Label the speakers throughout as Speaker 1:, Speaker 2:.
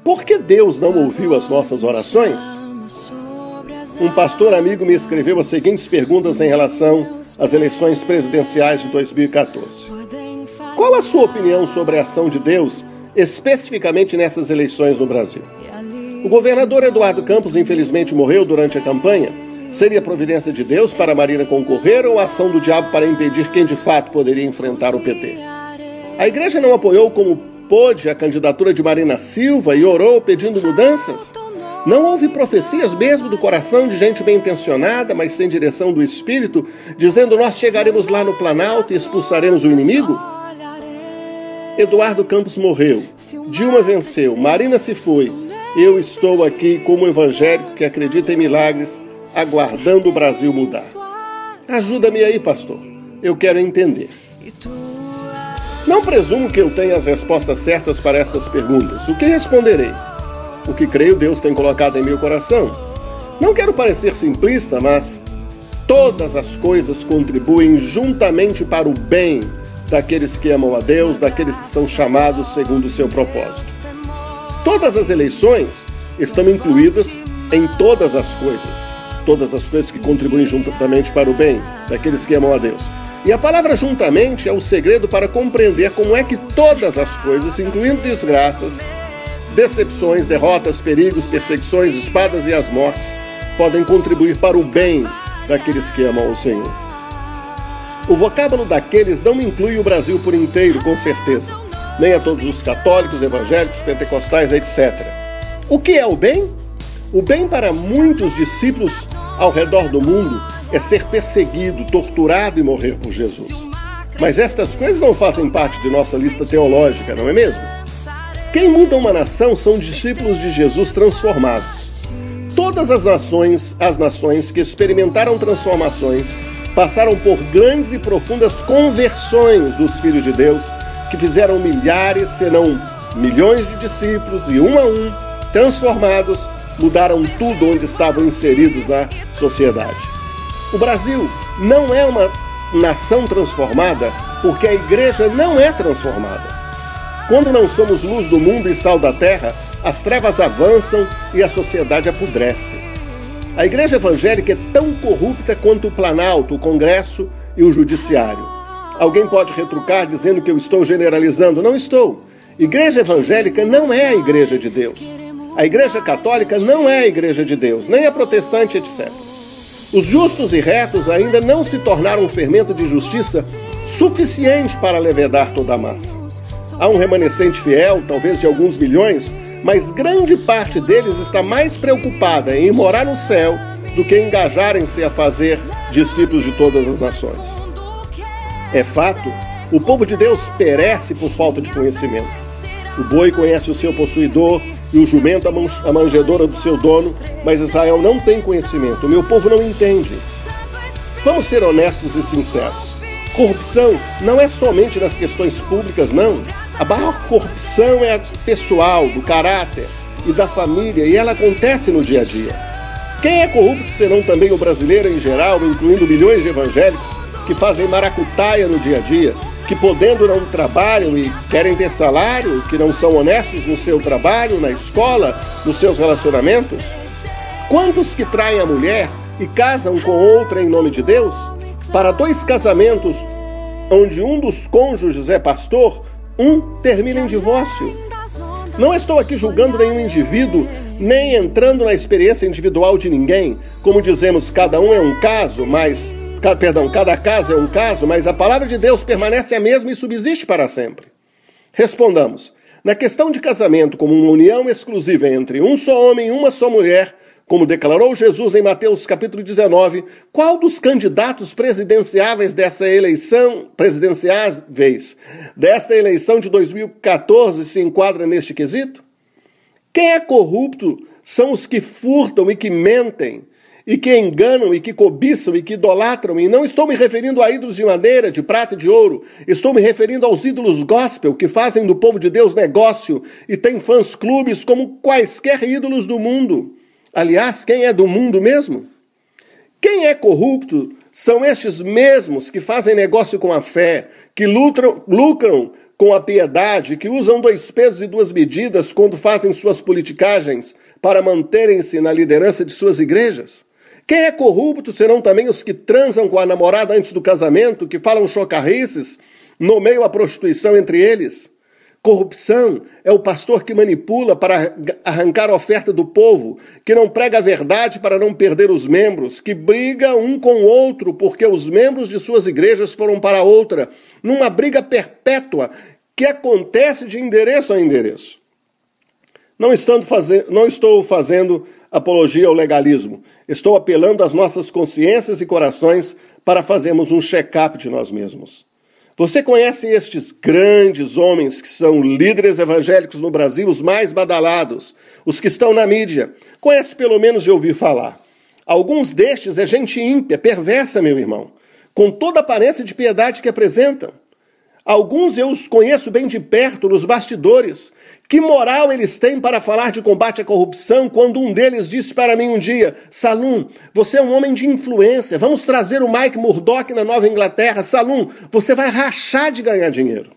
Speaker 1: por que Deus não ouviu as nossas orações? Um pastor amigo me escreveu as seguintes perguntas em relação às eleições presidenciais de 2014. Qual a sua opinião sobre a ação de Deus, especificamente nessas eleições no Brasil? O governador Eduardo Campos, infelizmente, morreu durante a campanha. Seria providência de Deus para Marina concorrer ou ação do diabo para impedir quem de fato poderia enfrentar o PT? A igreja não apoiou como pôde a candidatura de Marina Silva e orou pedindo mudanças? Não houve profecias mesmo do coração de gente bem intencionada, mas sem direção do Espírito, dizendo nós chegaremos lá no Planalto e expulsaremos o inimigo? Eduardo Campos morreu, Dilma venceu, Marina se foi. Eu estou aqui como evangélico que acredita em milagres, aguardando o Brasil mudar. Ajuda-me aí, pastor. Eu quero entender. Não presumo que eu tenha as respostas certas para estas perguntas. O que responderei? O que creio Deus tem colocado em meu coração. Não quero parecer simplista, mas todas as coisas contribuem juntamente para o bem daqueles que amam a Deus, daqueles que são chamados segundo o seu propósito. Todas as eleições estão incluídas em todas as coisas que contribuem juntamente para o bem daqueles que amam a Deus. E a palavra juntamente é o segredo para compreender como é que todas as coisas, incluindo desgraças, decepções, derrotas, perigos, perseguições, espadas e as mortes, podem contribuir para o bem daqueles que amam o Senhor. O vocábulo daqueles não inclui o Brasil por inteiro, com certeza, nem a todos os católicos, evangélicos, pentecostais, etc. O que é o bem? O bem para muitos discípulos ao redor do mundo é ser perseguido, torturado e morrer por Jesus. Mas estas coisas não fazem parte de nossa lista teológica, não é mesmo? Quem muda uma nação são discípulos de Jesus transformados. Todas as nações que experimentaram transformações, passaram por grandes e profundas conversões dos filhos de Deus, que fizeram milhares, se não milhões de discípulos, e um a um, transformados, mudaram tudo onde estavam inseridos na sociedade. O Brasil não é uma nação transformada porque a igreja não é transformada. Quando não somos luz do mundo e sal da terra, as trevas avançam e a sociedade apodrece. A igreja evangélica é tão corrupta quanto o Planalto, o Congresso e o Judiciário. Alguém pode retrucar dizendo que eu estou generalizando. Não estou. Igreja evangélica não é a igreja de Deus. A igreja católica não é a igreja de Deus, nem a protestante, etc. Os justos e retos ainda não se tornaram um fermento de justiça suficiente para levedar toda a massa. Há um remanescente fiel, talvez de alguns milhões, mas grande parte deles está mais preocupada em morar no céu do que engajarem-se a fazer discípulos de todas as nações. É fato, o povo de Deus perece por falta de conhecimento. O boi conhece o seu possuidor e o jumento a manjedoura do seu dono, mas Israel não tem conhecimento, o meu povo não entende. Vamos ser honestos e sinceros. Corrupção não é somente nas questões públicas, não. A maior corrupção é a pessoal, do caráter e da família, e ela acontece no dia a dia. Quem é corrupto senão também o brasileiro em geral, incluindo milhões de evangélicos que fazem maracutaia no dia a dia, que podendo não trabalham e querem ter salário, que não são honestos no seu trabalho, na escola, nos seus relacionamentos? Quantos que traem a mulher e casam com outra em nome de Deus? Para 2 casamentos onde um dos cônjuges é pastor, um termina em divórcio. Não estou aqui julgando nenhum indivíduo, nem entrando na experiência individual de ninguém. Como dizemos, cada caso é um caso, mas a palavra de Deus permanece a mesma e subsiste para sempre. Respondamos. Na questão de casamento como uma união exclusiva entre um só homem e uma só mulher, como declarou Jesus em Mateus capítulo 19, qual dos candidatos presidenciáveis desta eleição de 2014 se enquadra neste quesito? Quem é corrupto são os que furtam e que mentem, e que enganam, e que cobiçam, e que idolatram. E não estou me referindo a ídolos de madeira, de prata e de ouro. Estou me referindo aos ídolos gospel, que fazem do povo de Deus negócio e têm fãs-clubes como quaisquer ídolos do mundo. Aliás, quem é do mundo mesmo? Quem é corrupto são estes mesmos que fazem negócio com a fé, que lucram com a piedade, que usam 2 pesos e 2 medidas quando fazem suas politicagens para manterem-se na liderança de suas igrejas? Quem é corrupto serão também os que transam com a namorada antes do casamento, que falam chocarrices, nomeiam a prostituição entre eles? Corrupção é o pastor que manipula para arrancar a oferta do povo, que não prega a verdade para não perder os membros, que briga um com o outro porque os membros de suas igrejas foram para outra, numa briga perpétua que acontece de endereço a endereço. Não estou fazendo apologia ao legalismo, estou apelando às nossas consciências e corações para fazermos um check-up de nós mesmos. Você conhece estes grandes homens que são líderes evangélicos no Brasil, os mais badalados, os que estão na mídia? Conhece pelo menos de ouvir falar. Alguns destes é gente ímpia, perversa, meu irmão, com toda a aparência de piedade que apresentam. Alguns eu os conheço bem de perto, nos bastidores. Que moral eles têm para falar de combate à corrupção quando um deles disse para mim um dia: Salum, você é um homem de influência, vamos trazer o Mike Murdock na Nova Inglaterra. Salum, você vai rachar de ganhar dinheiro.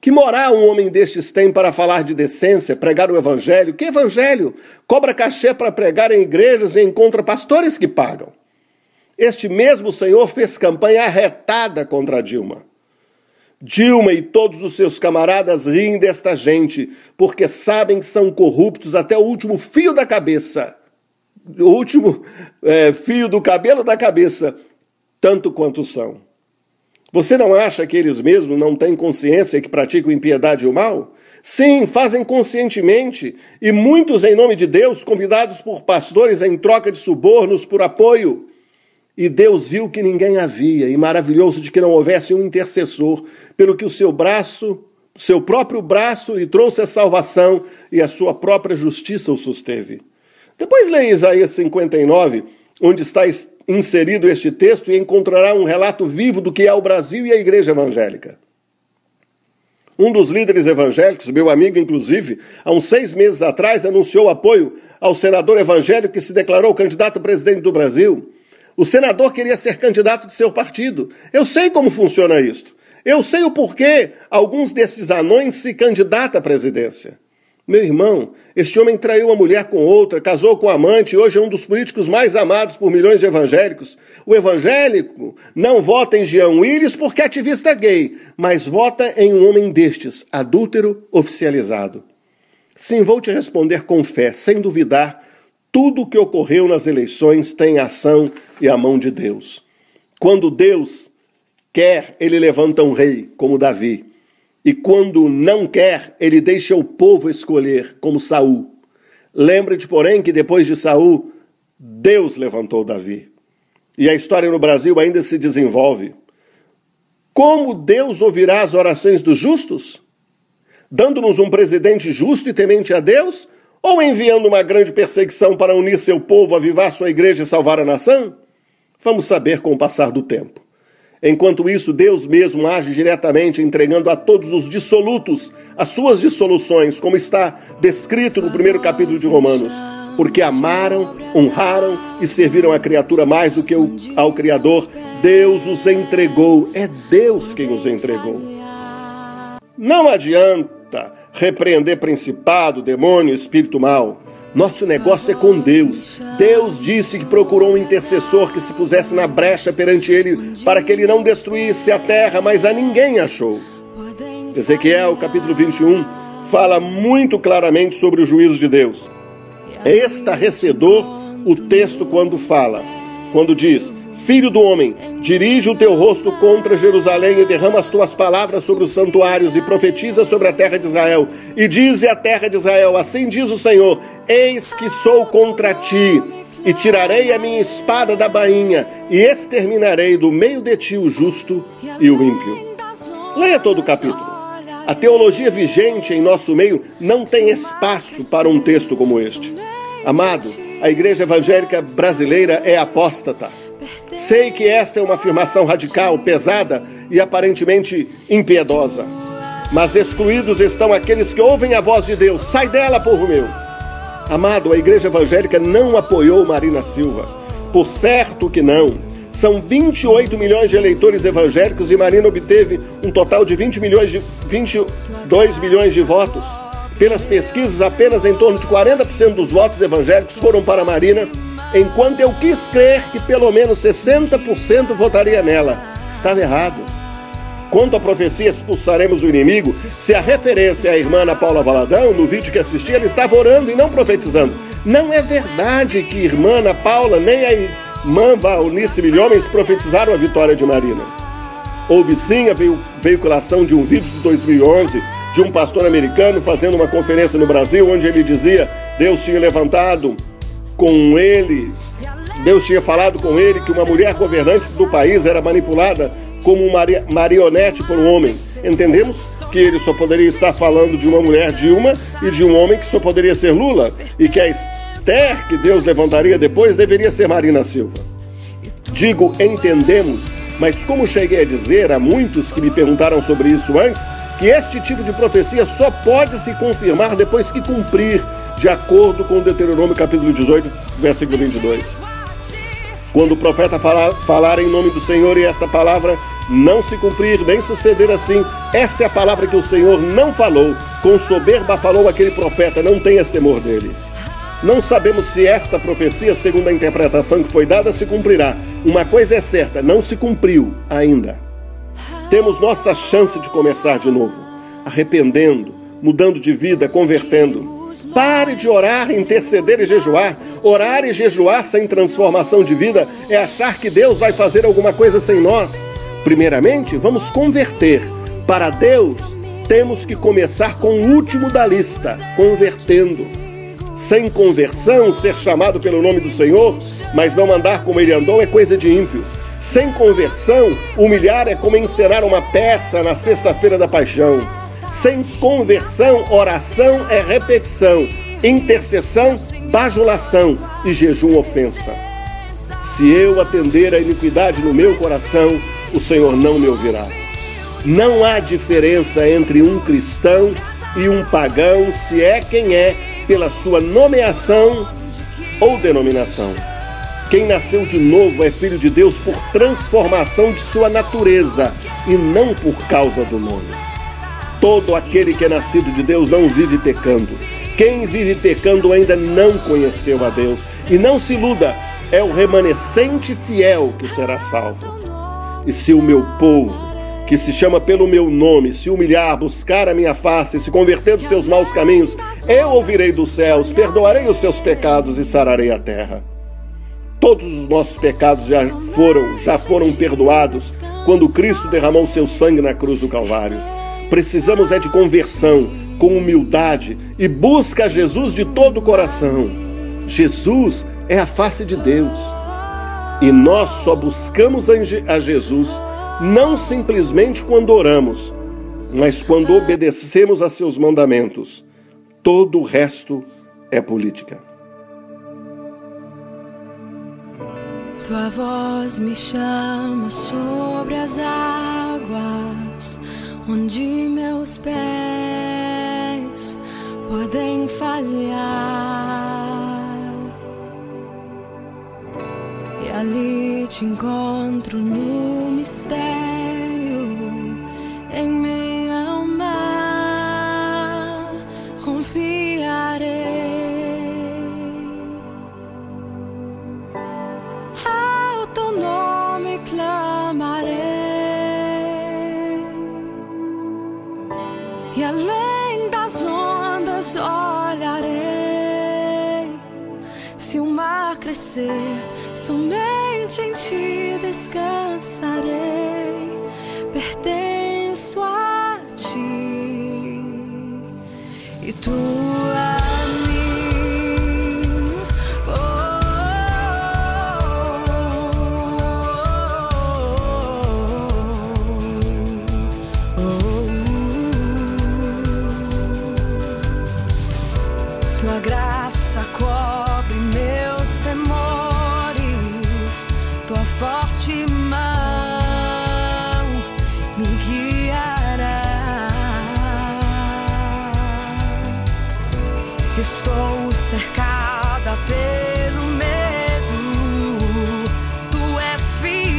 Speaker 1: Que moral um homem destes tem para falar de decência, pregar o evangelho? Que evangelho? Cobra cachê para pregar em igrejas e encontra pastores que pagam. Este mesmo senhor fez campanha arretada contra Dilma. Dilma e todos os seus camaradas riem desta gente, porque sabem que são corruptos até o último fio da cabeça. O último fio do cabelo da cabeça, tanto quanto são. Você não acha que eles mesmos não têm consciência que praticam impiedade e o mal? Sim, fazem conscientemente, e muitos em nome de Deus, convidados por pastores em troca de subornos por apoio. E Deus viu que ninguém havia, e maravilhou-se de que não houvesse um intercessor, pelo que o seu próprio braço lhe trouxe a salvação, e a sua própria justiça o susteve. Depois leia Isaías 59, onde está inserido este texto, e encontrará um relato vivo do que é o Brasil e a igreja evangélica. Um dos líderes evangélicos, meu amigo inclusive, há uns 6 meses atrás, anunciou apoio ao senador evangélico que se declarou candidato a presidente do Brasil. O senador queria ser candidato de seu partido. Eu sei como funciona isto. Eu sei o porquê alguns desses anões se candidatam à presidência. Meu irmão, este homem traiu uma mulher com outra, casou com amante e hoje é um dos políticos mais amados por milhões de evangélicos. O evangélico não vota em Jean Willis porque é ativista gay, mas vota em um homem destes, adúltero oficializado. Sim, vou te responder com fé, sem duvidar. Tudo o que ocorreu nas eleições tem a ação e a mão de Deus. Quando Deus quer, ele levanta um rei, como Davi. E quando não quer, ele deixa o povo escolher, como Saul. Lembre-te, porém, que depois de Saul, Deus levantou Davi. E a história no Brasil ainda se desenvolve. Como Deus ouvirá as orações dos justos? Dando-nos um presidente justo e temente a Deus? Ou enviando uma grande perseguição para unir seu povo, avivar sua igreja e salvar a nação? Vamos saber com o passar do tempo. Enquanto isso, Deus mesmo age diretamente, entregando a todos os dissolutos as suas dissoluções, como está descrito no 1º capítulo de Romanos. Porque amaram, honraram e serviram a criatura mais do que ao Criador, Deus os entregou. É Deus quem os entregou. Não adianta repreender principado, demônio, espírito mau. Nosso negócio é com Deus. Deus disse que procurou um intercessor que se pusesse na brecha perante ele para que ele não destruísse a terra, mas a ninguém achou. Ezequiel, capítulo 21, fala muito claramente sobre o juízo de Deus. É estarrecedor o texto quando diz: Filho do homem, dirige o teu rosto contra Jerusalém e derrama as tuas palavras sobre os santuários e profetiza sobre a terra de Israel. E dize à terra de Israel: assim diz o Senhor, eis que sou contra ti, e tirarei a minha espada da bainha, e exterminarei do meio de ti o justo e o ímpio. Leia todo o capítulo. A teologia vigente em nosso meio não tem espaço para um texto como este. Amado, a igreja evangélica brasileira é apóstata. Sei que esta é uma afirmação radical, pesada e aparentemente impiedosa. Mas excluídos estão aqueles que ouvem a voz de Deus. Sai dela, povo meu! Amado, a igreja evangélica não apoiou Marina Silva. Por certo que não. São 28 milhões de eleitores evangélicos e Marina obteve um total de 22 milhões de votos. Pelas pesquisas, apenas em torno de 40% dos votos evangélicos foram para Marina, enquanto eu quis crer que pelo menos 60% votaria nela. Estava errado. Quanto à profecia expulsaremos o inimigo, se a referência é a irmã Ana Paula Valadão, no vídeo que assisti, ela estava orando e não profetizando. Não é verdade que irmã Ana Paula nem a irmã Valnice Milhomens profetizaram a vitória de Marina. Houve sim a veiculação de um vídeo de 2011 de um pastor americano fazendo uma conferência no Brasil, onde ele dizia Deus tinha levantado com ele, Deus tinha falado com ele que uma mulher governante do país era manipulada como uma marionete por um homem. Entendemos que ele só poderia estar falando de uma mulher Dilma e de um homem que só poderia ser Lula, e que a Esther que Deus levantaria depois deveria ser Marina Silva. Digo entendemos, mas como cheguei a dizer a muitos que me perguntaram sobre isso antes, que este tipo de profecia só pode se confirmar depois que cumprir, de acordo com Deuteronômio capítulo 18, versículo 22. Quando o profeta falar em nome do Senhor e esta palavra não se cumprir, nem suceder assim, esta é a palavra que o Senhor não falou, com soberba falou aquele profeta, não tenhas temor dele. Não sabemos se esta profecia, segundo a interpretação que foi dada, se cumprirá. Uma coisa é certa, não se cumpriu ainda. Temos nossa chance de começar de novo, arrependendo, mudando de vida, convertendo. Pare de orar, interceder e jejuar. Orar e jejuar sem transformação de vida é achar que Deus vai fazer alguma coisa sem nós. Primeiramente, vamos converter. Para Deus, temos que começar com o último da lista, convertendo. Sem conversão, ser chamado pelo nome do Senhor, mas não andar como ele andou, é coisa de ímpio. Sem conversão, humilhar é como encenar uma peça na sexta-feira da paixão. Sem conversão, oração é repetição, intercessão, bajulação e jejum, ofensa. Se eu atender a iniquidade no meu coração, o Senhor não me ouvirá. Não há diferença entre um cristão e um pagão, se é quem é, pela sua nomeação ou denominação. Quem nasceu de novo é filho de Deus por transformação de sua natureza e não por causa do nome. Todo aquele que é nascido de Deus não vive pecando. Quem vive pecando ainda não conheceu a Deus. E não se iluda, é o remanescente fiel que será salvo. E se o meu povo, que se chama pelo meu nome, se humilhar, buscar a minha face, se converter dos seus maus caminhos, eu ouvirei dos céus, perdoarei os seus pecados e sararei a terra. Todos os nossos pecados já foram perdoados quando Cristo derramou seu sangue na cruz do Calvário. Precisamos de conversão, com humildade e busca a Jesus de todo o coração. Jesus é a face de Deus. E nós só buscamos a Jesus não simplesmente quando oramos, mas quando obedecemos a seus mandamentos. Todo o resto é política.
Speaker 2: Tua voz me chama sobre as águas, onde meus pés podem falhar. E ali te encontro no mistério, em meio ao mar, confiarei. Ao teu nome clamarei, e além das ondas olharei. Se o mar crescer, somente em ti descansarei. Pertenço a ti e tu a mim. Oh, oh, oh, oh. Tua graça cobre meus temores, tua forte mão me guiará. Se estou cercada pelo medo, tu és fiel.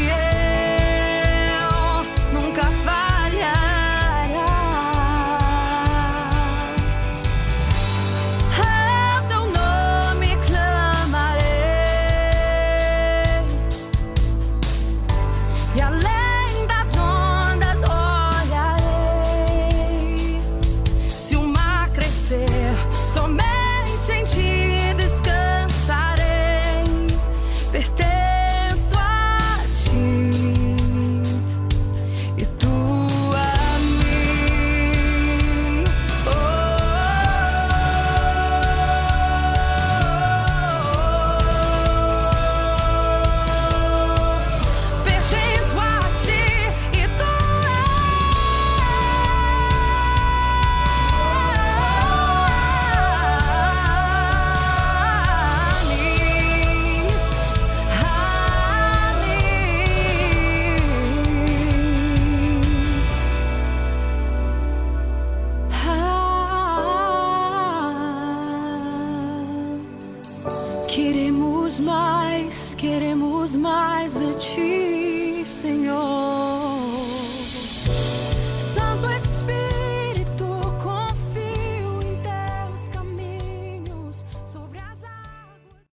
Speaker 2: queremos mais de ti, Senhor.